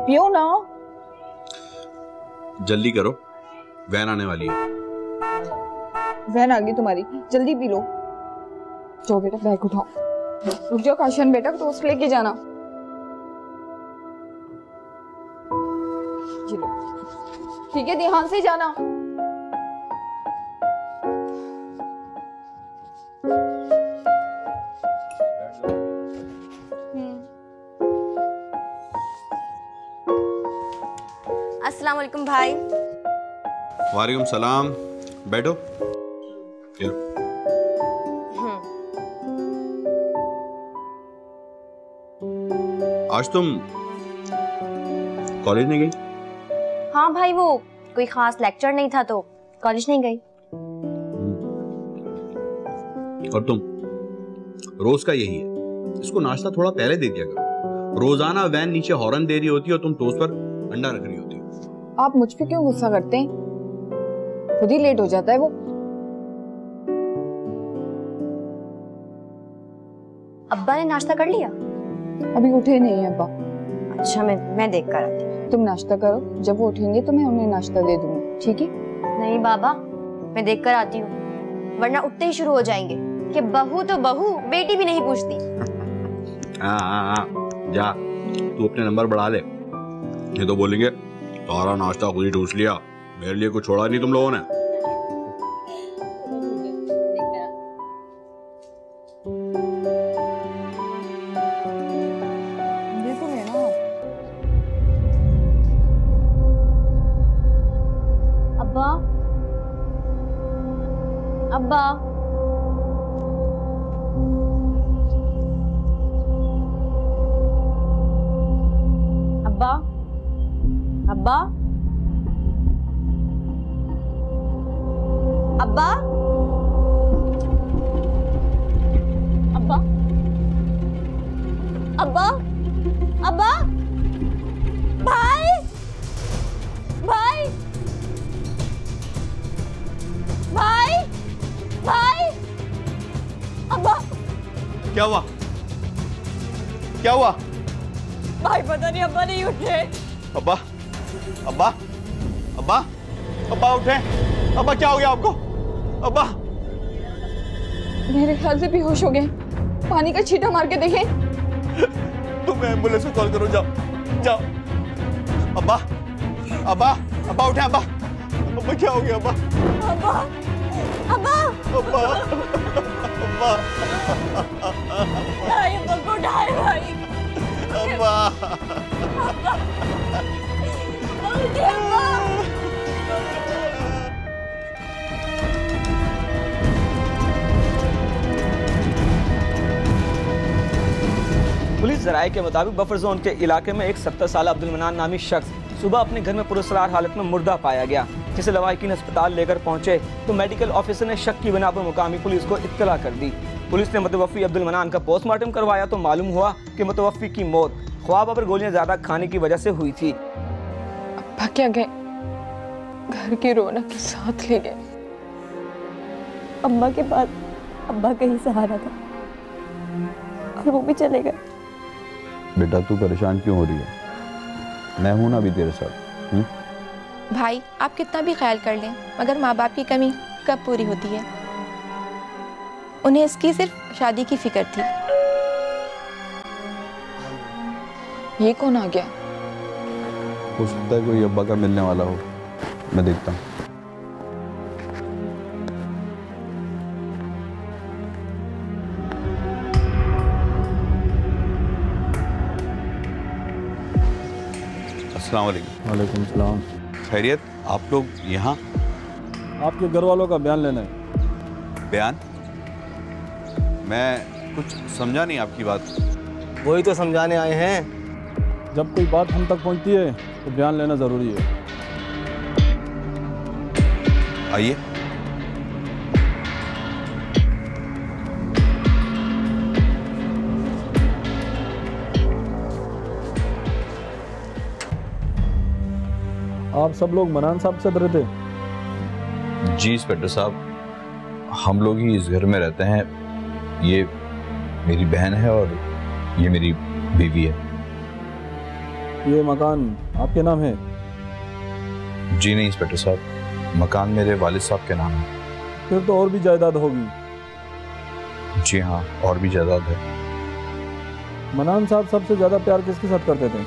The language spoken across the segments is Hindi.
पियो ना। जल्दी करो, वैन आने वाली है। वैन आ गई तुम्हारी, जल्दी पी लो। जाओ बेटा बैग उठाओ। रुक जाओ काशन बेटा, टोस्ट लेके जाना। जी लो। ठीक है, ध्यान से जाना। अस्सलाम वालेकुम भाई। वालेकुम सलाम। बैठो। आज तुम कॉलेज नहीं गई? हाँ भाई, वो कोई खास लेक्चर नहीं था तो कॉलेज नहीं गई। और तुम? रोज का यही है, इसको नाश्ता थोड़ा पहले दे दिया करो। रोजाना वैन नीचे हॉर्न दे रही होती है और तुम टोस्ट पर अंडा रख रही होती हो। आप मुझ पे क्यों गुस्सा करते हैं? खुद ही लेट हो जाता है वो। अब्बा ने नाश्ता कर लिया? अभी उठे नहीं है अब्बा। अच्छा, मैं देख कर आती हूँ। तुम नाश्ता करो, जब वो उठेंगे तो मैं उन्हें नाश्ता दे दूंगी, ठीक है? नहीं बाबा, मैं देख कर आती हूँ, वरना उठते ही शुरू हो जाएंगे कि बहू तो बहू, बेटी भी नहीं पूछती। हाँ, जा तू अपने नंबर बढ़ा ले, ये तो बोलेंगे सारा नाश्ता खुद ही ठूस लिया, मेरे लिए कुछ छोड़ा नहीं तुम लोगों ने। अब्बा, अब्बा, अब्बा, अब्बा, अब्बा, अब्बा, अब्बा, अब्बा, भाई, भाई, भाई, भाई, अब्बा। क्या हुआ? क्या हुआ? भाई पता नहीं, अब्बा नहीं उठे। अब्बा, अब्बा, अब्बा, अब्बा उठे। अब्बा क्या हो गया आपको? अब्बा। मेरे ख्याल से बेहोश हो गए, पानी का छींटा मार के देखें। तुम एम्बुलेंस को कॉल करो, जाओ जाओ। अब्बा, अब्बा, अब्बा उठे। अब्बा, अब्बा क्या हो गया? अब्बा, अब्बा, अब्बा, अब्बा, अब्बा, भाई अब्बा को उठाए भाई। अब्बा, उठे अब्बा। पुलिस जराये के मुताबिक बफर जोन के इलाके में एक 70 साल अब्दुल मनान नामी शख्स सुबह अपने घर में पुरस्कार हालत में मुर्दा पाया गया, जिसे लवाहिकीन अस्पताल लेकर पहुंचे तो मेडिकल ऑफिसर ने शक की बिना पर मुकामी पुलिस को इत्तला कर दी। पुलिस ने मुतवफ़ी अब्दुल मनान का पोस्टमार्टम करवाया तो मालूम हुआ कि मुतवफ़ी की मौत ख्वाब पर गोलियां ज्यादा खाने की वजह से हुई थी। अब्बा क्या गए, घर की रौनक के साथ ले गए। अम्मा के बाद अब्बा का ही सहारा था और वो भी चले गए। बेटा तू परेशान क्यों हो रही है? मैं हूं ना अभी तेरे साथ। भाई आप कितना भी ख्याल कर लें, मगर माँ बाप की कमी कब पूरी होती है? उन्हें इसकी सिर्फ शादी की फिक्र थी। ये कौन आ गया? हो सकता है कोई अब्बा का मिलने वाला हो, मैं देखता हूँ। अस्सलाम वालेकुम। वालेकुम सलाम। खैरियत? आप लोग यहाँ? आपके घर वालों का बयान लेना है। बयान? मैं कुछ समझा नहीं आपकी बात। वही तो समझाने आए हैं। जब कोई बात हम तक पहुंचती है तो बयान लेना ज़रूरी है। आइए। आप सब लोग मनान साहब से डरे थे? जी इंस्पेक्टर साहब, हम लोग ही इस घर में रहते हैं। ये मेरी बहन है और ये मेरी बीवी है। ये मकान आपके नाम है? जी नहीं इंस्पेक्टर साहब, मकान मेरे वालिद साहब के नाम है। फिर तो और भी जायदाद होगी। जी हाँ, और भी जायदाद है। मनान साहब सबसे ज्यादा प्यार किसके साथ करते थे?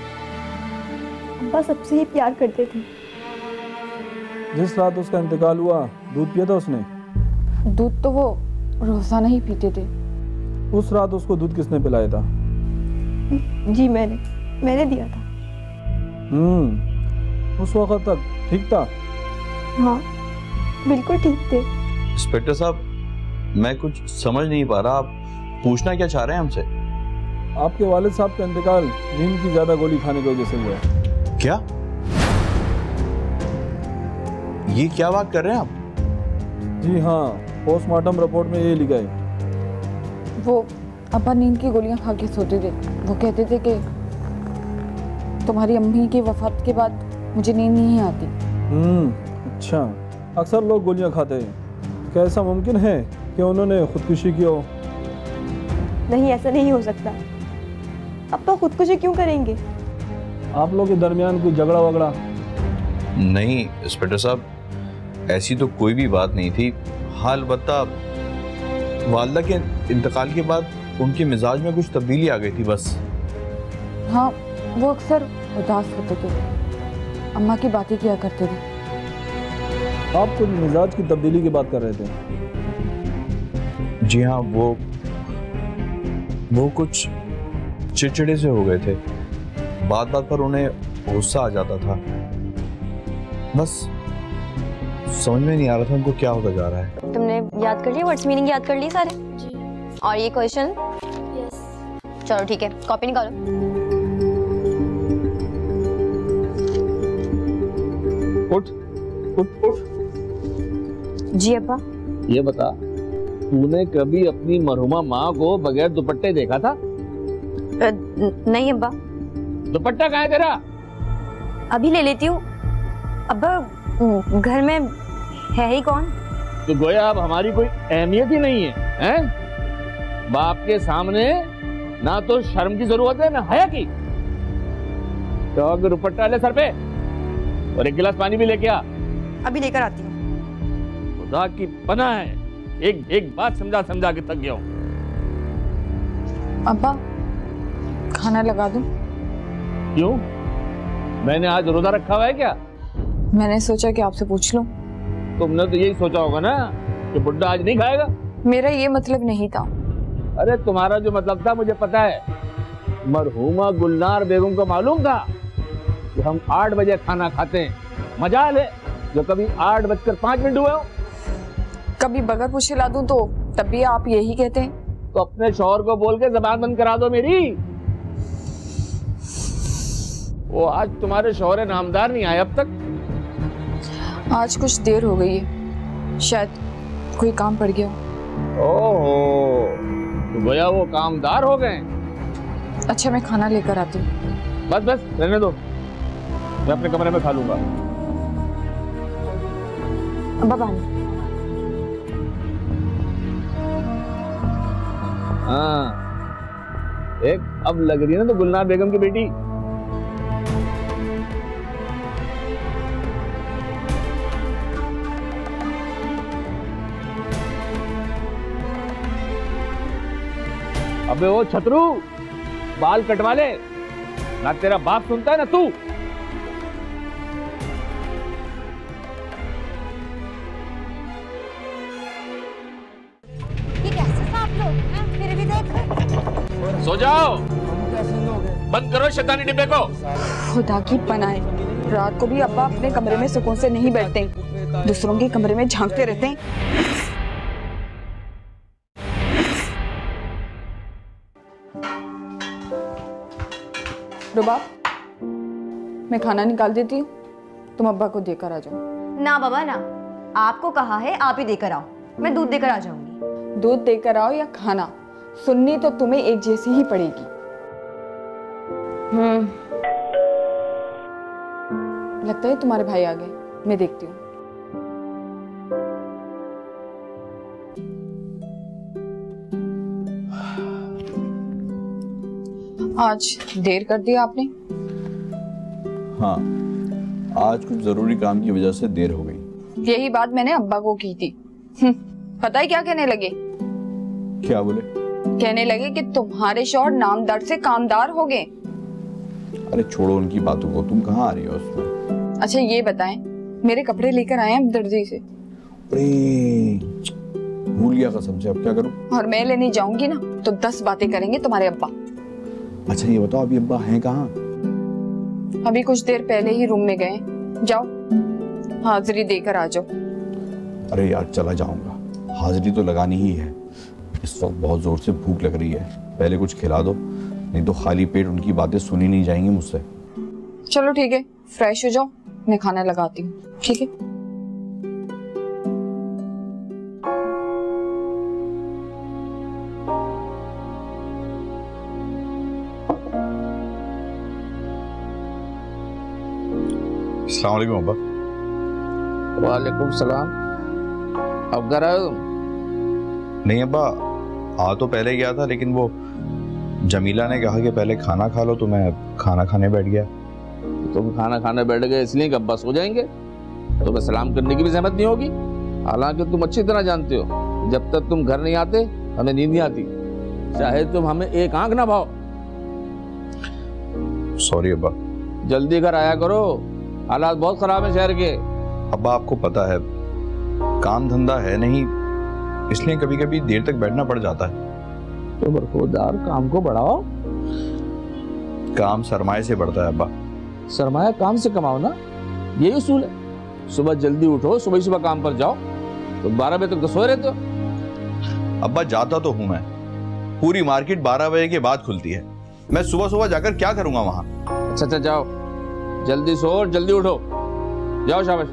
अब्बा सबसे ही प्यार करते थे। जिस रात उसका इंतकाल हुआ, दूध पिया था उसने? दूध तो वो रोजाना ही पीते थे। उस रात उसको दूध किसने पिलाया था? जी मैंने दिया था। उस वक्त तक ठीक था? हाँ बिल्कुल ठीक थे। इंस्पेक्टर साहब, मैं कुछ समझ नहीं पा रहा, आप पूछना क्या चाह रहे हैं हमसे? आपके वालिद साहब का इंतकाल नींद की ज्यादा गोली खाने की वजह से हुआ है। क्या? ये क्या बात कर रहे हैं आप? जी हाँ, पोस्टमार्टम रिपोर्ट में ये लिखा है। वो अब्बा नींद की गोलियां खा के सोते थे। वो कहते थे कि तुम्हारी अम्मी की वफात के बाद मुझे नींद नहीं आती। अच्छा, अक्सर लोग गोलियां खाते हैं। क्या ऐसा मुमकिन है कि उन्होंने खुदकुशी की हो? नहीं, ऐसा नहीं हो सकता। अब्बा खुदकुशी क्यों करेंगे? आप लोगों के दरमियान कोई झगड़ा वगड़ा? नहीं इंस्पेक्टर साहब, ऐसी तो कोई भी बात नहीं थी। हाल बता, वालदा के इंतकाल के बाद उनके मिजाज में कुछ तब्दीली आ गई थी बस। हाँ, वो अक्सर उदास होते थे, अम्मा की बातें किया करते थे। आप कुछ मिजाज की तब्दीली की बात कर रहे थे? जी हाँ, वो कुछ चिड़चिड़े से हो गए थे। बात बात पर उन्हें गुस्सा आ जाता था। बस समझ में नहीं आ रहा था उनको क्या होता जा रहा है। तुमने याद कर लिया? वर्ड्स मीनिंग याद कर ली सारे? जी। और ये क्वेश्चन? यस। चलो ठीक है, कॉपी निकालो। उठ उठ उठ। जी अब्बा। ये बता, तूने कभी अपनी मरहुमा माँ को बगैर दुपट्टे देखा था? नहीं अब्बा। दुपट्टा कहाँ है तेरा? अभी ले लेती हूँ अब्बा। घर में है ही कौन? तो गोया अब हमारी कोई अहमियत ही नहीं है, हैं? बाप के सामने ना तो शर्म की जरूरत है ना हया की। तो दुपट्टा ले सर पे और एक गिलास पानी भी लेके आ। अभी लेकर आती हूँ। खुदा की पनाह है, एक बात समझा समझा के थक गया हूँ। अब्बा, खाना लगा दूं? क्यों? मैंने आज रोजा रखा हुआ है क्या? मैंने सोचा कि आपसे पूछ लूं। तुमने तो यही सोचा होगा ना कि बुड्ढा आज नहीं खाएगा। मेरा ये मतलब नहीं था। अरे तुम्हारा जो मतलब था मुझे पता है। मरहूमा गुलनार बेगम को मालूम था कि हम 8 बजे खाना खाते हैं। मजाल है जो कभी 8:05 हुए हो। कभी बगैर पूछे ला दूं तो तब भी आप यही कहते हैं। तो अपने शौहर को बोल के जबान बंद करा दो मेरी। वो आज तुम्हारे शौहर नामदार नहीं आए अब तक। आज कुछ देर हो गई है, शायद कोई काम पड़ गया। ओहो, तो गोया वो कामदार हो गए। अच्छा, मैं खाना लेकर आती हूँ। बस बस रहने दो, मैं अपने कमरे में खा लूंगा। अब्बा पानी। हाँ, एक अब लग रही है ना तो गुलनार बेगम की बेटी। अबे वो छतरू, बाल कटवा ले, ना तेरा बाप सुनता है ना तू। ये कैसे था आप लोग? फिर भी देख। सो जाओ, बंद करो शैतानी डिब्बे को। खुदा की पनाह, रात को भी अब्बा अपने कमरे में सुकून से नहीं बैठते, दूसरों के कमरे में झांकते रहते हैं। रुबा, मैं खाना निकाल देती हूँ, तुम अब्बा को देकर आ जाओ। ना बाबा ना, आपको कहा है आप ही देकर आओ, मैं दूध देकर आ जाऊंगी। दूध देकर आओ या खाना, सुननी तो तुम्हें एक जैसी ही पड़ेगी। लगता है तुम्हारे भाई आ गए, मैं देखती हूँ। आज देर कर दिया आपने, हाँ, आज कुछ जरूरी काम की वजह से देर हो गई। यही बात मैंने अब्बा को की थी। पता है क्या कहने लगे? क्या बोले? कहने लगे कि तुम्हारे शौहर नामदार से कामदार हो गए। अरे छोड़ो उनकी बातों को, तुम कहाँ आ रही हो उसमें? अच्छा ये बताएं, मेरे कपड़े लेकर आए हैं दर्जी से। भूल गया कसम से, अब क्या करूं? और मैं लेने जाऊंगी ना तो 10 बातें करेंगे तुम्हारे अब्बा। अच्छा ये बताओ, अभी अब्बा हैं कहाँ? अभी कुछ देर पहले ही रूम में गए। जाओ हाजिरी देकर आ जाओ। अरे यार चला जाऊंगा, हाजिरी तो लगानी ही है। इस वक्त बहुत जोर से भूख लग रही है, पहले कुछ खिला दो, नहीं तो खाली पेट उनकी बातें सुनी नहीं जाएंगी मुझसे। चलो ठीक है, फ्रेश हो जाओ, मैं खाना लगाती हूँ। ठीक है। अस्सलाम वालेकुम अब्बा। वालेकुम सलाम। अब घर आए तुम? नहीं अब्बा, आ तो पहले गया था, लेकिन वो जमीला ने कहा कि पहले खाना खा लो, तो मैं खाना खाने बैठ गया। तुम खाना खाने बैठ गए इसलिए कि अब्बा सो जाएंगे, तुम्हें सलाम करने की भी जहमत नहीं होगी। हालांकि तुम अच्छी तरह जानते हो जब तक तुम घर नहीं आते हमें नींद नहीं आती, चाहे तुम हमें एक आंख ना भाओ। सॉरी अब्बा। जल्दी घर आया करो, हालात बहुत खराब है शहर के। अब्बा आपको पता है काम धंधा है नहीं, इसलिए कभी कभी देर तक बैठना पड़ जाता है। तो बरखुरदार काम को बढ़ाओ। काम सरमाए से बढ़ता है अब्बा। सरमाया काम से कमाओ ना, यही उसूल है। सुबह जल्दी उठो, सुबह सुबह काम पर जाओ, तो 12 बजे तक तो सोए रहते हो। अब्बा जाता तो हूं मैं, पूरी मार्केट 12 बजे के बाद खुलती है, मैं सुबह सुबह जाकर क्या करूंगा वहां? अच्छा जाओ, जल्दी सो और जल्दी उठो, जाओ शाबाश।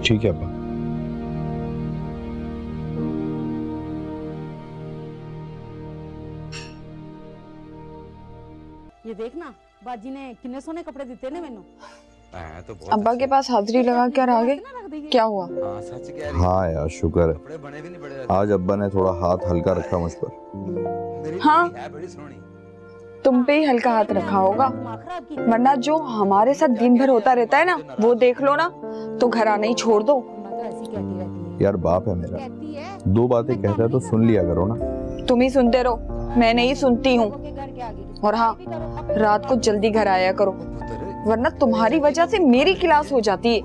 ठीक है अब्बा। ये देखना बाजी ने कितने सोने कपड़े दिते ने मैनू। अब्बा के पास हाजिरी लगा कर आ गए, क्या हुआ? हाँ यार शुक्र है, आज अब्बा ने थोड़ा हाथ हल्का रखा मुझ पर। हाँ तुम पे ही हल्का हाथ रखा होगा, वरना जो हमारे साथ दिन भर होता रहता है ना, वो देख लो ना तो घर आना ही छोड़ दो। यार बाप है मेरा, 2 बातें कहता है तो सुन लिया करो ना। तुम ही सुनते रहो, मैं नहीं सुनती हूँ। और हाँ, रात को जल्दी घर आया करो, वरना तुम्हारी वजह से मेरी क्लास हो जाती है।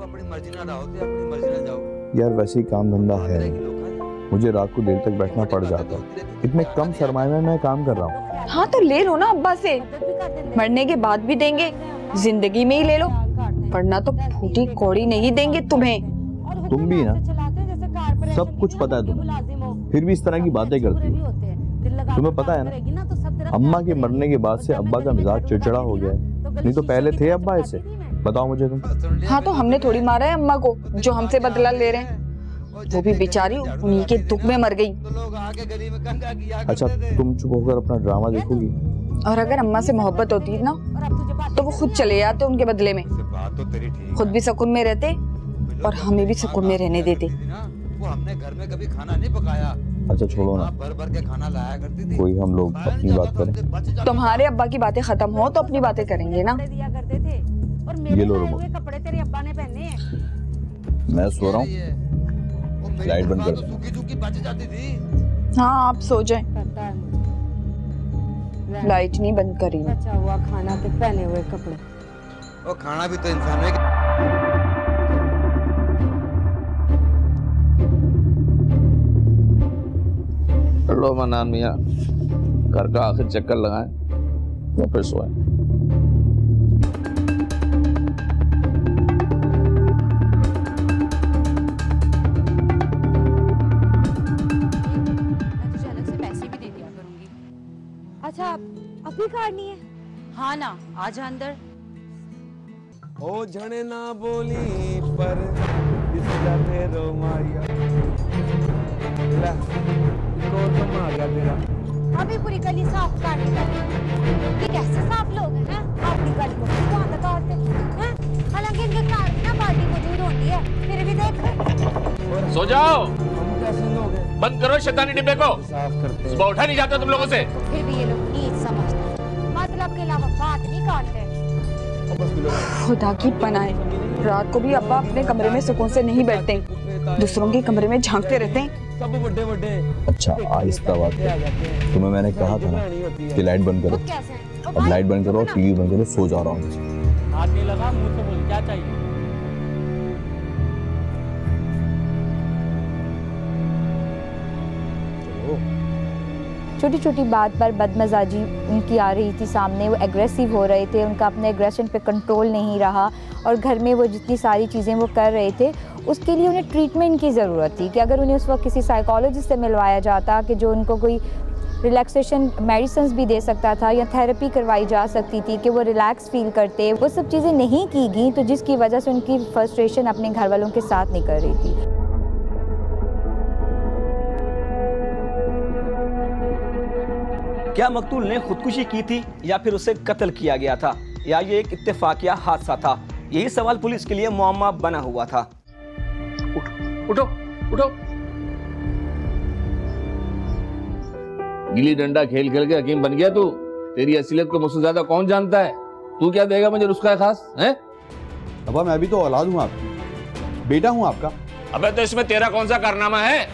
यार वैसे ही काम धंधा है नहीं, मुझे रात को देर तक बैठना पड़ जाता है, इतने कम सरमाए में मैं काम कर रहा हूँ। हाँ तो ले लो ना अब्बा से, मरने के बाद भी देंगे, जिंदगी में ही ले लो, वरना तो फूटी कौड़ी नहीं देंगे तुम्हें। तुम भी ना, सब कुछ पता है तुम्हें, फिर भी इस तरह की बातें करती हो। तुम्हें पता है ना, अम्मा के मरने के बाद से अब्बा का मिजाज चिड़चिड़ा हो गया है, नहीं तो पहले थे अब्बा ऐसे? बताओ मुझे तुम। हाँ तो हमने थोड़ी मारा है अम्मा को जो हमसे बदला ले रहे हैं, वो भी बेचारी उन्हीं के दुख में मर गई। अच्छा तुम चुप होकर अपना ड्रामा देखोगी? और अगर अम्मा से मोहब्बत होती ना तो वो खुद चले जाते उनके बदले में, खुद भी सुकून में रहते और हमें भी सुकून में रहने देते। हमने घर में कभी खाना नहीं पकाया। अच्छा छोड़ो ना, भर के खाना लाया करती थी। कोई हम लोग अपनी बात करें। तुम्हारे अब्बा की बातें खत्म हो तो अपनी बातें करेंगे ना। ये लो रिमोट, कपड़े तेरे अब्बा ने पहने हैं। मैं सो रहा हूँ, लाइट बंद कर। सूखी बच जाती थी। हाँ आप सो जाएं, लाइट नहीं बंद करी। बचा हुआ खाना के पहने हुए कपड़े, और खाना भी तो इंसान है। लो मनान मियाँ, घर का आखिर चक्कर लगाएं, वो फिर सोएं। अच्छा अभी काटनी है? हाँ ना, आजा अंदर। ओ जने ना बोली पर जाते रो मारिया। तो तुम आ गया तेरा। अभी पूरी गली साफ काटनी है। ये कैसे साफ लोग हैं? अपनी गली को भी कहाँ तक काटते हैं? हालांकि इनके कार में ना बाल्टी मौजूद होती है, फिर भी देख। सो जाओ, हम कैसे लोग हैं? बंद करो शैतानी डिब्बे को, साफ करते। सुबह उठा नहीं जाता तुम लोगों से। फिर भी ये लोग नीच समझते हैं, मतलब के अलावा बात नहीं काटते। खुदा की पनाह, रात को भी अब्बा अपने कमरे में सुकून से नहीं बैठते, दूसरों के कमरे में झांकते रहते हैं। सब बड़े बड़े। अच्छा आहिस्ता बात करो, तुम्हें मैंने कहा था ना कि लाइट बंद करो। अब लाइट बंद करो, टीवी बंद करो, सो जा रहा हूँ। हाथ नहीं लगा, मुंह से बोल क्या चाहिए। छोटी छोटी बात पर बदमजाजी उनकी आ रही थी सामने, वो एग्रेसिव हो रहे थे, उनका अपने एग्रेशन पे कंट्रोल नहीं रहा और घर में वो जितनी सारी चीज़ें वो कर रहे थे उसके लिए उन्हें ट्रीटमेंट की ज़रूरत थी कि अगर उन्हें उस वक्त किसी साइकोलॉजिस्ट से मिलवाया जाता कि जो उनको कोई रिलैक्सेशन मेडिसिन भी दे सकता था या थेरेपी करवाई जा सकती थी कि वो रिलैक्स फील करते, वो सब चीज़ें नहीं की गई, तो जिसकी वजह से उनकी फ्रस्ट्रेशन अपने घर वालों के साथ निकल रही थी। क्या मकतूल ने खुदकुशी की थी या फिर उसे कत्ल किया गया था, या ये एक इत्तेफाकिया हादसा था? यही सवाल पुलिस के लिए मुअम्मा बना हुआ था। उठो उठो। गिल्ली डंडा खेल खेल के हकीम बन गया तू? तेरी असलियत को मुझसे ज्यादा कौन जानता है? तू क्या देगा मुझे उसका खास है? अब्बा मैं भी तो औलाद हूँ आपकी, बेटा हूँ आपका। अबे तो इसमें तेरा कौन सा कारनामा है?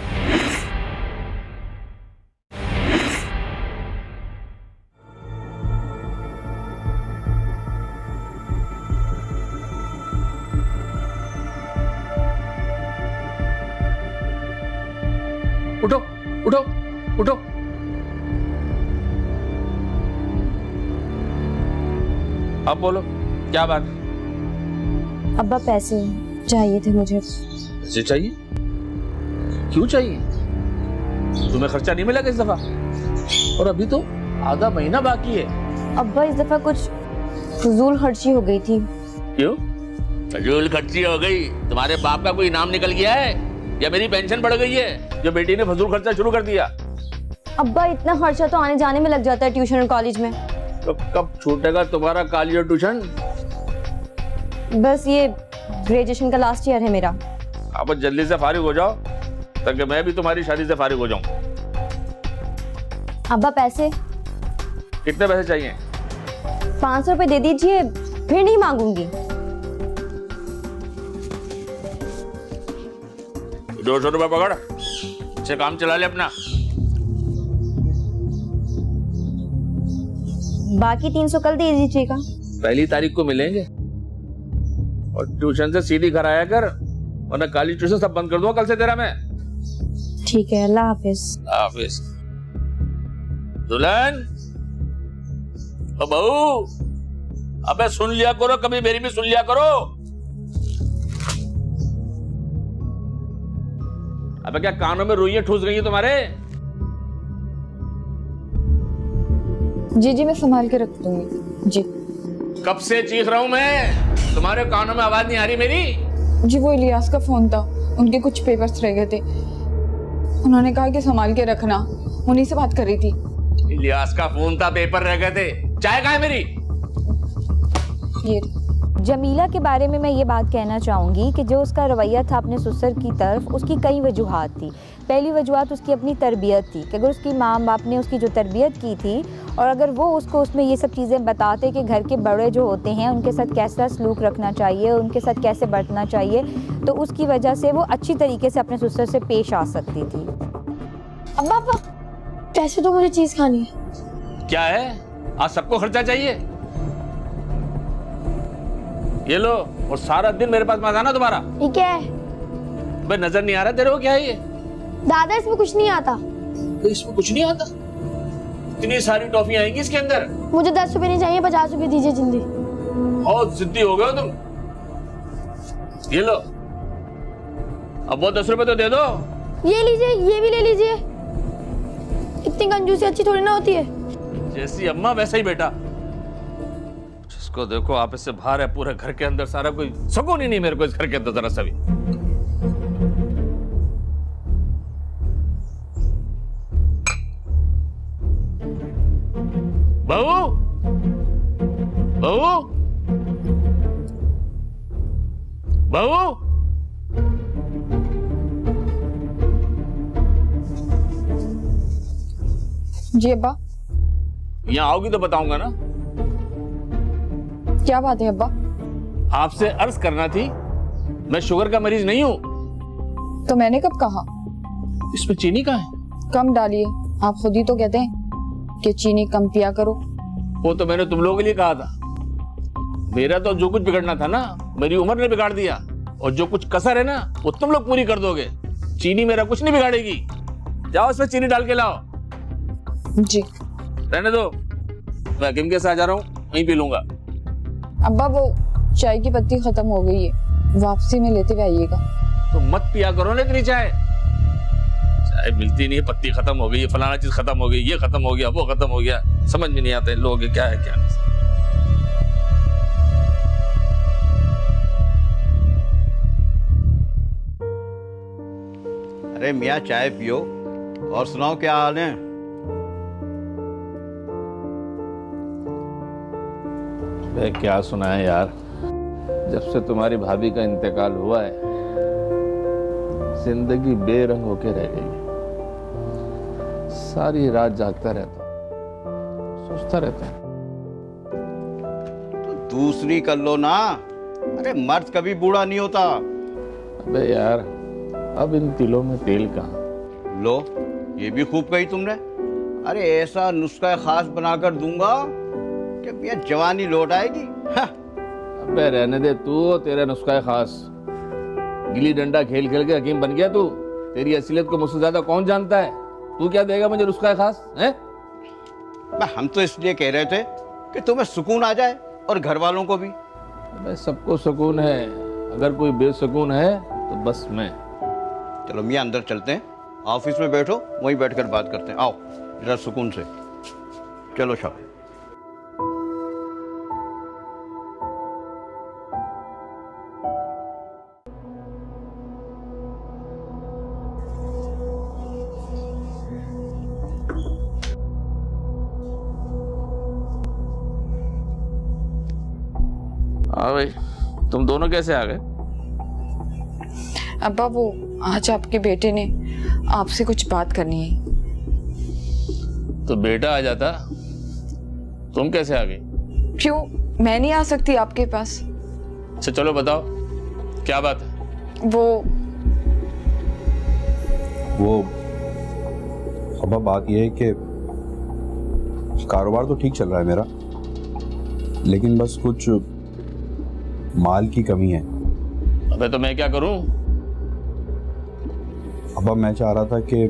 उठो उठो उठो। अब बोलो क्या बात? अब्बा पैसे चाहिए थे मुझे। पैसे चाहिए? क्यों चाहिए? तुम्हें खर्चा नहीं मिला इस दफा? और अभी तो आधा महीना बाकी है। अब्बा इस दफा कुछ फजूल खर्ची हो गई थी। क्यों फजूल खर्ची हो गई? तुम्हारे बाप का कोई इनाम निकल गया है या मेरी पेंशन बढ़ गई है जो बेटी ने फजूल खर्चा शुरू कर दिया? अब्बा इतना खर्चा तो आने जाने में लग जाता है ट्यूशन और कॉलेज में। तो कब छूटेगा तुम्हारा कॉलेज और ट्यूशन? बस ये ग्रेजुएशन का लास्ट ईयर है मेरा। अब जल्दी से फारिग हो जाओ ताकि मैं भी तुम्हारी शादी से फारिग हो जाऊं। अब्बा पैसे कितने पैसे चाहिए? 500 रुपए दे दीजिए, फिर नहीं मांगूंगी। 200 रुपए पकड़, से काम चला ले अपना। बाकी 300 कल दे दीजिएगा। 1 तारीख को मिलेंगे और ट्यूशन से सीधी घर आया कर, वरना कॉलेज ट्यूशन सब बंद कर दूंगा कल से तेरा मैं। ठीक है, अल्लाह हाफिज। हाफिज। दुल्हन, ओ बहू, अबे सुन लिया करो, कभी मेरी भी सुन लिया करो। अबे क्या कानों में रुइयां ठूस गई है तुम्हारे? जी जी मैं संभाल के रख दूंगी जी। कब से चीख रहा हूं मैं, तुम्हारे कानों में आवाज नहीं आ रही मेरी? जी वो इलियास का फोन था, उनके कुछ पेपर्स रह गए थे, उन्होंने कहा कि संभाल के रखना, उन्हीं से बात कर रही थी। इलियास का फोन था, पेपर रह गए थे, चाय कहाँ है मेरी? ये जमीला के बारे में मैं ये बात कहना चाहूँगी कि जो उसका रवैया था अपने ससुर की तरफ, उसकी कई वजूहात थी। पहली वजूहात उसकी अपनी तरबियत थी कि अगर उसकी माँ बाप ने उसकी जो तरबियत की थी और अगर वो उसको उसमें ये सब चीज़ें बताते कि घर के बड़े जो होते हैं उनके साथ कैसा सलूक रखना चाहिए, उनके साथ कैसे बरतना चाहिए, तो उसकी वजह से वो अच्छी तरीके से अपने ससुर से पेश आ सकती थी। अब्बा पैसे तो मुझे चीज़ खानी है। क्या है? आज सबको खर्चा चाहिए? ये लो, और सारा दिन मेरे पास मत आना तुम्हारा। ठीक है। भाई नजर नहीं आ रहा तेरे को क्या है ये? दादा इसमें कुछ नहीं आता। तो इसमें कुछ नहीं आता? इतनी सारी टॉफियां आएंगी इसके अंदर। मुझे 10 रुपए नहीं चाहिए, 50 रुपए दीजिए जल्दी। बहुत जिद्दी हो गए हो तुम। ये लो, अब वो 10 रुपए तो दे दो। ये लीजिए, ये भी ले लीजिए। इतनी कंजूसी अच्छी थोड़ी ना होती है। जैसी अम्मा वैसा ही बेटा। जिसको देखो आप इससे बाहर है पूरे घर के अंदर, सारा कोई सुकून ही नहीं मेरे को इस घर के अंदर जरा सा भी। बहू, बहू, बहू, जी अब्बा। यहाँ आओगी तो बताऊंगा ना। क्या बात है अब्बा? आपसे अर्ज करना थी, मैं शुगर का मरीज नहीं हूँ। तो मैंने कब कहा? इसमें चीनी कहाँ है? कम डालिए, आप खुद ही तो कहते हैं कि चीनी कम पिया करो। वो तो मैंने तुम लोगों के लिए कहा था। मेरा तो जो कुछ बिगड़ना था ना, मेरी उम्र ने बिगाड़ दिया, और जो कुछ कसर है ना वो तुम लोग पूरी कर दोगे। चीनी मेरा कुछ नहीं बिगाड़ेगी। जाओ इसमें चीनी डाल के लाओ। जी रहने दो, मैं हकीम के साथ जा रहा हूँ, वहीं पी लूंगा। अब्बा वो चाय की पत्ती खत्म हो गई है, वापसी में लेते हुए आइएगा। तो मत पिया करो ना इतनी चाय। चाय मिलती नहीं है, पत्ती खत्म हो गई, फलाना चीज खत्म हो गई, ये खत्म हो गया, वो खत्म हो गया, समझ में नहीं आता इन लोगों के क्या है क्या नहीं। अरे मियाँ चाय पियो और सुनाओ क्या हाल है? मैं क्या सुनाए यार, जब से तुम्हारी भाभी का इंतकाल हुआ है जिंदगी बेरंग होके रह गई। सारी रात जागता रहता, सोचता रहता। तो दूसरी कर लो ना। अरे मर्द कभी बूढ़ा नहीं होता। अबे यार, अब इन तिलों में तेल कहाँ? लो, ये भी खूब कही तुमने। अरे ऐसा नुस्खा खास बनाकर दूंगा कि भैया जवानी लौट आएगी। अबे रहने दे तू, तेरा नुस्खा खास। गिली डंडा खेल खेल के हकीम बन गया तू। तेरी असलियत को मुझसे ज्यादा कौन जानता है? तू क्या देगा मुझे नुस्खा खास है? हम तो इसलिए कह रहे थे कि तुम्हें सुकून आ जाए और घर वालों को भी। अबे सबको सुकून है, अगर कोई बेसुकून है तो बस मैं। चलो मियाँ अंदर चलते हैं, ऑफिस में बैठो, वहीं बैठकर बात करते हैं। आओ जरा सुकून से। चलो शाबाश। हाँ भाई, तुम दोनों कैसे आ गए? अब्बा वो आज आपके बेटे ने आपसे कुछ बात करनी है। तो बेटा आ जाता, तुम कैसे आ गई? क्यों, मैं नहीं आ सकती आपके पास? अच्छा चलो बताओ, क्या बात है? वो अब्बा बात यह है कि कारोबार तो ठीक चल रहा है मेरा, लेकिन बस कुछ माल की कमी है। अबे तो मैं क्या करूं? अब्बा मैं चाह रहा था कि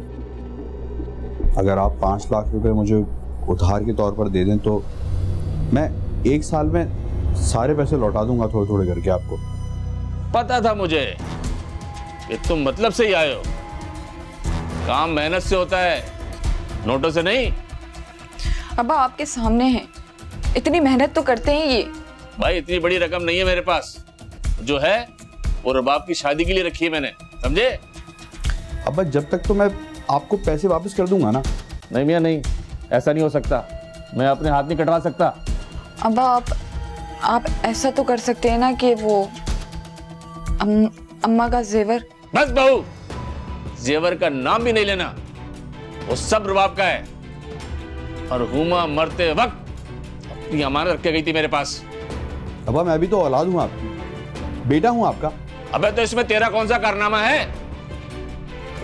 अगर आप 5 लाख रुपए मुझे उधार के तौर पर दे दें तो मैं 1 साल में सारे पैसे लौटा दूंगा, थोड़े थोड़े करके आपको। पता था मुझे कि तुम मतलब से ही आए हो। काम मेहनत से होता है, नोटों से नहीं। अब्बा आपके सामने है, इतनी मेहनत तो करते हैं ये। भाई इतनी बड़ी रकम नहीं है मेरे पास, जो है वो रबाब की शादी के लिए रखी है मैंने, समझे? अब्बा जब तक तो मैं आपको पैसे वापस कर दूंगा ना। नहीं मियां नहीं, ऐसा नहीं हो सकता, मैं अपने हाथ नहीं कटवा सकता। अब्बा आप ऐसा तो कर सकते हैं ना कि वो अम्मा का जेवर। बस बहू, जेवर का नाम भी नहीं लेना, वो सब रबाब का है। और हुमा मरते वक्त अपनी अमानत रख के गई थी मेरे पास। अब्बा मैं भी तो औलाद हूं आपकी, बेटा हूं आपका। अबे तो इसमें तेरा कौन सा कारनामा है?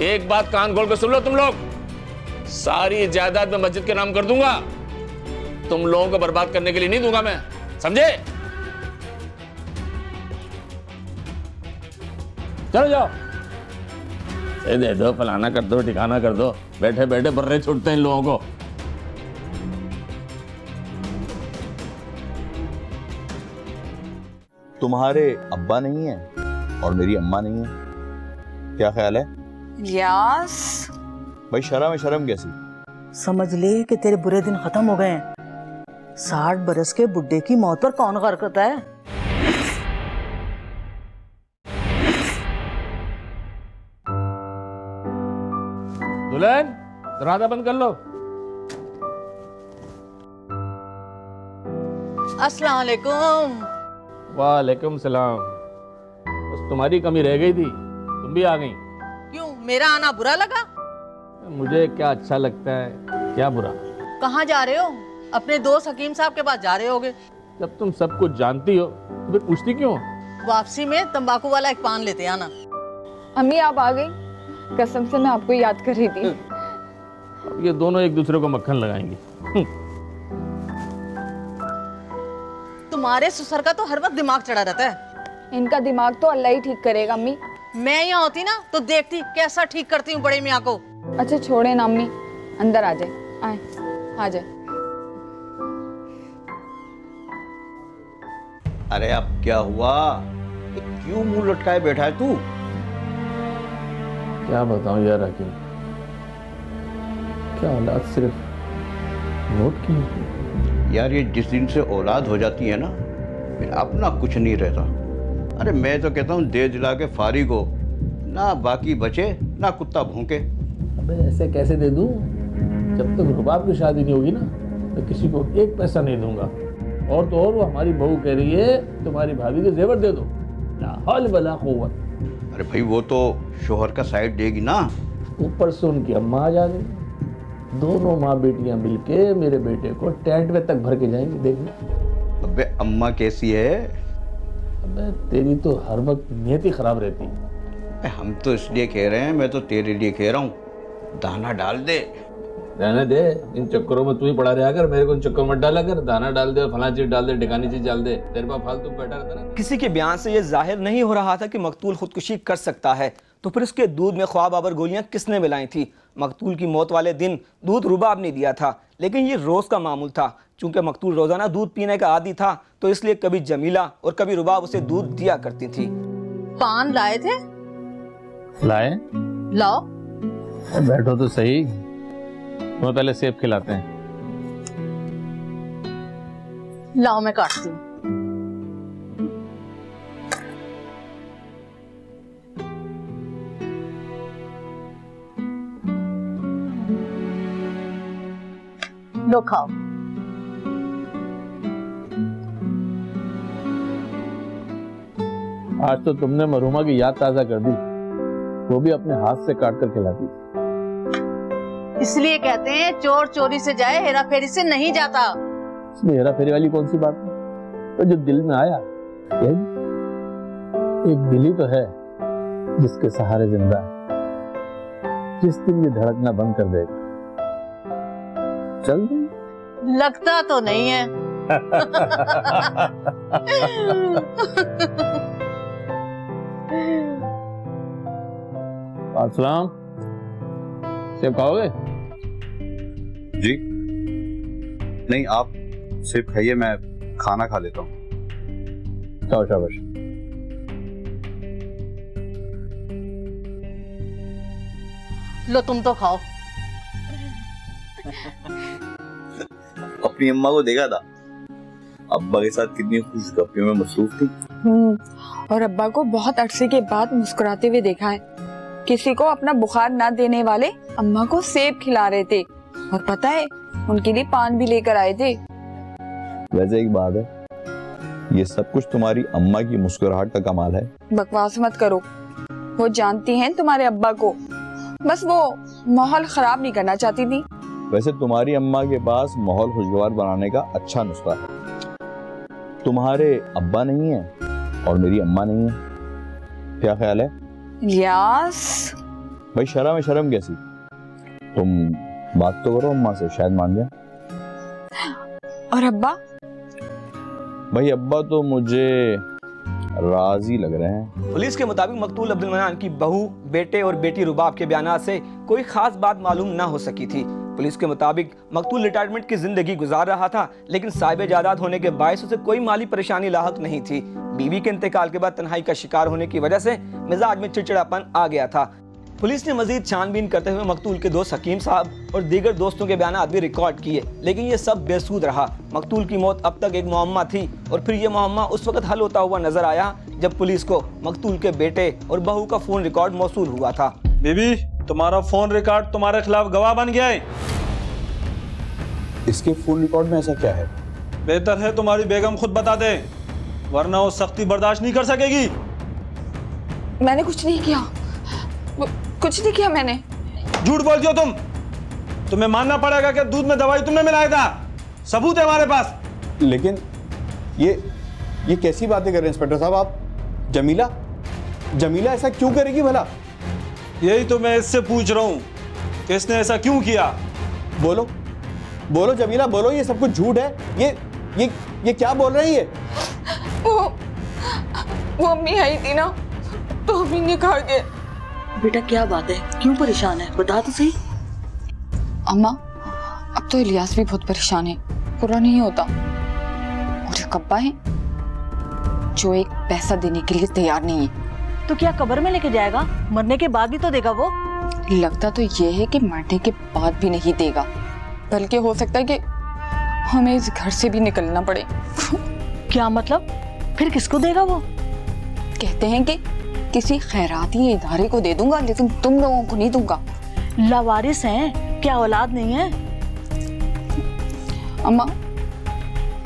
एक बात कान खोल के सुन लो तुम लोग, सारी जायदाद में मस्जिद के नाम कर दूंगा। तुम लोगों को बर्बाद करने के लिए नहीं दूंगा मैं, समझे? चलो जाओ, दे दो, फलाना कर दो, ठिकाना कर दो, बैठे बैठे बर्रे छूटते हैं इन लोगों को। तुम्हारे अब्बा नहीं है और मेरी अम्मा नहीं है, क्या ख्याल है? यस। भाई शर्म है, शर्म कैसी? समझ ले कि तेरे बुरे दिन खत्म हो गए हैं। 60 बरस के बुड्ढे की मौत पर कौन गौर करता है? दुल्हन, दरवाजा बंद कर लो। अस्सलाम वालेकुम। वालेकुम सलाम। बस तुम्हारी कमी रह गई थी, तुम भी आ गई। क्यों, मेरा आना बुरा लगा? मुझे क्या अच्छा लगता है, क्या बुरा? कहाँ जा रहे हो? अपने दोस्त हकीम साहब के पास जा रहे होगे। जब तुम सब कुछ जानती हो तो फिर पूछती क्यों? वापसी में तंबाकू वाला एक पान लेते आना। अम्मी आप आ गई, कसम से मैं आपको याद कर रही थी। अब ये दोनों एक दूसरे को मक्खन लगाएंगी। तुम्हारे ससुर का तो हर वक्त दिमाग चढ़ा रहता है। इनका दिमाग तो अल्लाह ही ठीक करेगा अम्मी। मैं यहाँ होती ना तो देखती कैसा ठीक करती हूँ बड़े मियाँ को। अच्छा छोड़े ना अम्मी, अंदर आ जाए, आए आ जाए। अरे अब क्या हुआ, क्यों मुंह लटकाए बैठा है तू? क्या बताऊं यार हकीम, क्या औलाद सिर्फ नोट की। यार ये जिस दिन से औलाद हो जाती है ना, फिर अपना कुछ नहीं रहता। अरे मैं तो कहता हूँ दे दिला के फारिग हो, ना बाकी बचे ना कुत्ता भौंके। अबे ऐसे कैसे दे दूं? जब तक रुबाब की शादी नहीं होगी ना तो किसी को एक पैसा नहीं दूंगा। और तो और वो हमारी बहू कह रही है तुम्हारी भाभी के जेवर दे दो। ला हौल वला कुव्वत। अरे भाई वो तो शोहर का साइड देगी ना। ऊपर से उनकी अम्मा आ जा गई, दोनों माँ बेटियां मिलके मेरे बेटे को टेंट में तक भर के जाएंगी देखना। अबे अम्मा कैसी है? अबे तेरी तो हर वक्त नियति खराब रहती है। हम तो इसलिए कह रहे हैं, मैं तो तेरे लिए कह रहा हूँ, दाना डाल दे। रहने दे, इन चक्करों में तू ही पड़ा रहा कर, मेरे को इन चक्करों में डाला कर। दाना डाल दे, फला चीज डाल दे, ढिकानी चीज डाल दे, तेरे पास फालतू बैठा रहता ना। किसी के बयान से यह जाहिर नहीं हो रहा था कि मकतूल खुदकुशी कर सकता है, तो फिर उसके दूध में ख्वाब आवर गोलियां किसने मिलाई थी? मकतूल की मौत वाले दिन दूध रुबाब ने दिया था, लेकिन ये रोज का मामूल था। चूंकि मकतूल रोजाना दूध पीने का आदी था, तो इसलिए कभी जमीला और कभी रुबाब उसे दूध दिया करती थी। पान लाए थे? लाए? लाओ। बैठो तो सही, तुम्हें पहले सेब खिलाते हैं। लाओ मैं काटती हूँ। लो खाओ। आज तो तुमने मरहुमा की याद ताजा कर दी, वो भी अपने हाथ से काट कर खिलाती। इसलिए कहते हैं चोर चोरी से जाए, हेरा फेरी से नहीं जाता। इसमें हेरा फेरी वाली कौन सी बात है? तो जो दिल में आया, एक दिल ही तो है जिसके सहारे जिंदा है। जिस दिन ये धड़कना बंद कर देगा, चल दे। लगता तो नहीं है। अस्सलाम, सेब खाओगे? जी नहीं, आप सेब खाइए, मैं खाना खा लेता हूँ। खाओ, शाबाश। लो तुम तो खाओ। अपनी अम्मा को देखा था, अब्बा के साथ कितनी खुश गप्पियों में मसरूफ थी। और अब्बा को बहुत अरसे के बाद मुस्कुराते हुए देखा है। किसी को अपना बुखार ना देने वाले अम्मा को सेब खिला रहे थे, और पता है उनके लिए पान भी लेकर आए थे। वैसे एक बात है, ये सब कुछ तुम्हारी अम्मा की मुस्कुराहट का कमाल है। बकवास मत करो, वो जानती हैं तुम्हारे अब्बा को, बस वो माहौल खराब नहीं करना चाहती थी। वैसे तुम्हारी अम्मा के पास माहौल खुशगवार बनाने का अच्छा नुस्खा है। तुम्हारे अब्बा नहीं है और मेरी अम्मा नहीं है, क्या ख्याल है? यस। भाई शर्म है, शर्म कैसी? तुम बात तो करो अम्मा से, शायद मान जाए। और अब्बा? भाई अब्बा तो मुझे राजी लग रहे हैं। पुलिस के मुताबिक मकतूल अब्दुल मन्नान की बहू, बेटे और बेटी रुबाब के बयान से कोई खास बात मालूम ना हो सकी थी। पुलिस के मुताबिक मकतूल रिटायरमेंट की जिंदगी गुजार रहा था, लेकिन साहिब जायदाद होने के बायस उसे कोई माली परेशानी लाहक नहीं थी। बीवी के इंतकाल के बाद तन्हाई का शिकार होने की वजह से मिजाज में चिड़चिड़ापन आ गया था। पुलिस ने मजीद छानबीन करते हुए मकतूल के दोस्त हकीम साहब और दीगर दोस्तों के बयान भी रिकॉर्ड किए, लेकिन ये सब बेसूद रहा। मकतूल की मौत अब तक एक मुअम्मा थी, और फिर ये मुअम्मा उस वक्त हल होता हुआ नजर आया जब पुलिस को मकतूल के बेटे और बहू का फोन रिकॉर्ड मौसूल हुआ था। बीबी, तुम्हारा फोन रिकॉर्ड तुम्हारे खिलाफ गवाह बन गया है। इसके फोन रिकॉर्ड में ऐसा क्या है? बेहतर है तुम्हारी बेगम खुद बता दे, वरना वो सख्ती बर्दाश्त नहीं कर सकेगी। मैंने कुछ नहीं किया, कुछ नहीं किया मैंने। झूठ बोलती हो तुम। तुम्हें मानना पड़ेगा कि दूध में दवाई तुमने मिलाया था, सबूत है हमारे पास। लेकिन ये कैसी बातें कर रहे हैं इंस्पेक्टर साहब आप? जमीला ऐसा क्यों करेगी भला? यही तो मैं इससे पूछ रहा हूँ कि इसने ऐसा क्यों किया। बोलो जमीला, बोलो, ये सब कुछ झूठ है। ये क्या बोल रही है? वो अम्मी आई थी ना, तो अम्मी ने कहा कि बेटा क्या बात है, क्यों परेशान है, बता तो सही। अम्मा अब तो इलियास भी बहुत परेशान है, पूरा नहीं होता। और एक अब्बा है जो एक पैसा देने के लिए तैयार नहीं है। तो क्या कब्र में लेके जाएगा? मरने के बाद भी तो देगा वो। लगता तो ये है कि मरने के बाद भी नहीं देगा, बल्कि हो सकता है कि हमें इस घर से भी निकलना पड़े। क्या मतलब? फिर किसको देगा वो? कहते हैं कि किसी खैराती इदारे को दे दूंगा, लेकिन तुम लोगों को नहीं दूंगा। लावारिस हैं, क्या औलाद नहीं है? अम्मा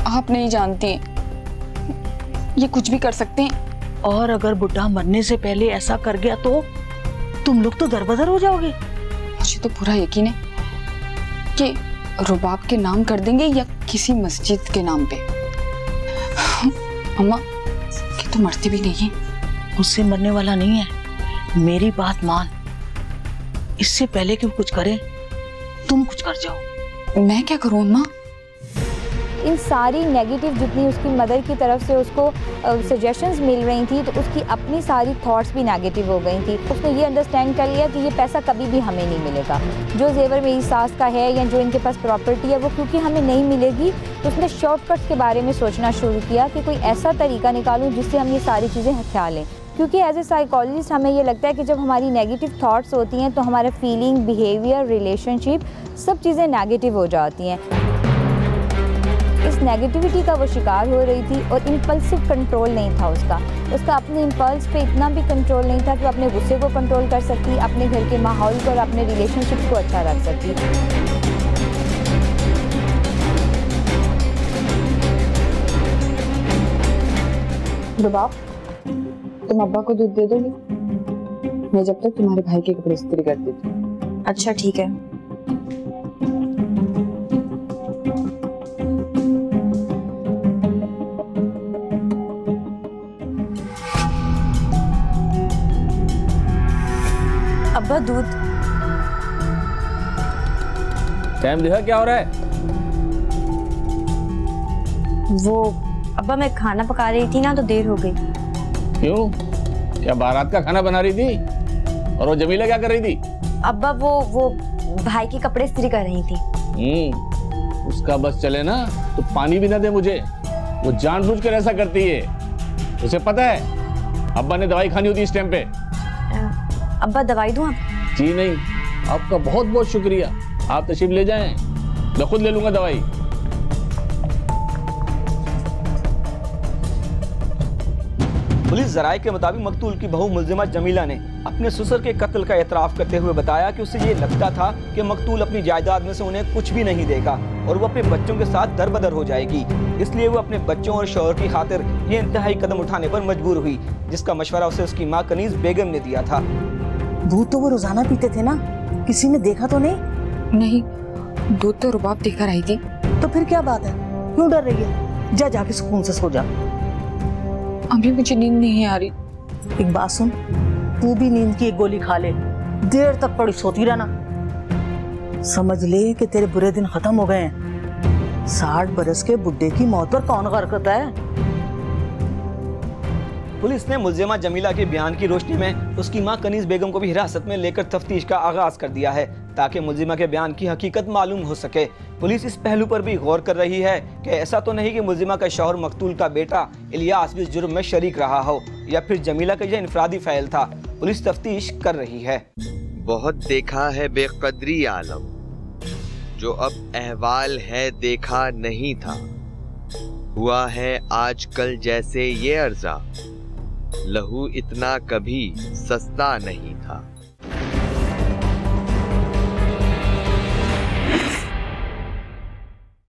आप नहीं जानती, ये कुछ भी कर सकते हैं। और अगर बुढ़ा मरने से पहले ऐसा कर गया तो तुम लोग तो दरबदर हो जाओगे। मुझे तो पूरा यकीन है कि रुबाब के नाम कर देंगे या किसी मस्जिद के नाम पे। अम्मा ये तो मरते भी नहीं है। उससे मरने वाला नहीं है, मेरी बात मान। इससे पहले कि वो कुछ करे तुम कुछ कर जाओ। मैं क्या करूं अम्मा? इन सारी नेगेटिव जितनी उसकी मदर की तरफ से उसको सजेशंस मिल रही थी, तो उसकी अपनी सारी थॉट्स भी नेगेटिव हो गई थी। उसने ये अंडरस्टैंड कर लिया कि ये पैसा कभी भी हमें नहीं मिलेगा, जो जेवर मेरी सास का है या जो इनके पास प्रॉपर्टी है वो क्योंकि हमें नहीं मिलेगी। तो उसने शॉर्टकट्स के बारे में सोचना शुरू किया कि कोई ऐसा तरीका निकालूं जिससे हम ये सारी चीज़ें हथिया लें। क्योंकि एज ए साइकोलॉजिस्ट हमें ये लगता है कि जब हमारी नेगेटिव थॉट्स होती हैं तो हमारा फीलिंग, बिहेवियर, रिलेशनशिप सब चीज़ें नेगेटिव हो जाती हैं। इस नेगेटिविटी का वो शिकार हो रही थी और इम्पल्सिव कंट्रोल नहीं था उसका अपने इम्पल्स पे इतना भी कंट्रोल नहीं था कि वो अपने गुस्से को कंट्रोल कर सकती, अपने घर के माहौल को और अपने रिलेशनशिप को अच्छा रख सकती। रुबाब तुम अब्बा को दूध दे दोगी? मैं जब तक तुम्हारे भाई के कपड़े इस्त्री कर देती हूँ। अच्छा ठीक है। अब्बा दूध। टाइम देखा क्या हो रहा है? वो अब्बा मैं खाना पका रही थी ना तो देर हो गई। क्यों? क्या बारात का खाना बना रही थी? और वो जमीला क्या कर रही थी? अब्बा वो भाई के कपड़े इस्त्री कर रही थी। उसका बस चले ना तो पानी भी ना दे मुझे। वो जानबूझकर ऐसा करती है, उसे पता है अब्बा ने दवाई खानी होती इस टाइम पे। अब्बा दवाई दूं आप? जी नहीं, आपका बहुत बहुत शुक्रिया। आप तशरीफ ले जाएं, मैं खुद ले लूंगा दवाई। पुलिस जराये के मुताबिक मकतूल की बहू मुल्जिमा जमीला ने अपने ससुर के कत्ल का एतराफ करते हुए बताया कि उसे ये लगता था कि मकतूल अपनी जायदाद में से उन्हें कुछ भी नहीं देगा और वो अपने बच्चों के साथ दरबदर हो जाएगी। इसलिए वो अपने बच्चों और शौहर की खातिर ये इंतहाई कदम उठाने पर मजबूर हुई, जिसका मशवरा उसे उसकी माँ कनीज बेगम ने दिया था। दूध तो वो रोजाना पीते थे ना, किसी ने देखा तो नहीं? नहीं, दूध तो रुबाब देकर आई थी। तो फिर क्या बात है, क्यों डर रही है? जाके सुकून से सो जा। अभी मुझे नींद नहीं आ रही। एक बात सुन, तू भी नींद की एक गोली खा ले, देर तक पड़ी सोती रहना। समझ ले कि तेरे बुरे दिन खत्म हो गए हैं। 60 बरस के बुड्ढे की मौत पर कौन गौर करता है? पुलिस ने मुल्जिमा जमीला के बयान की रोशनी में उसकी मां कनीज बेगम को भी हिरासत में लेकर तफ्तीश का आगाज कर दिया है, ताकि मुल्जिमा के बयान की हकीकत मालूम हो सके। पुलिस इस पहलू पर भी गौर कर रही है कि ऐसा तो नहीं कि मुल्जिमा का शौहर मकतूल का बेटा इलियास भी इस जुर्म में शरीक रहा हो, या फिर जमीला का यह इनफरादी फ़ैल था। पुलिस तफ्तीश कर रही है। बहुत देखा है बेकदरी आलम, जो अब अहवाल है देखा नहीं था। हुआ है आजकल जैसे ये अर्जा, लहू इतना कभी सस्ता नहीं था।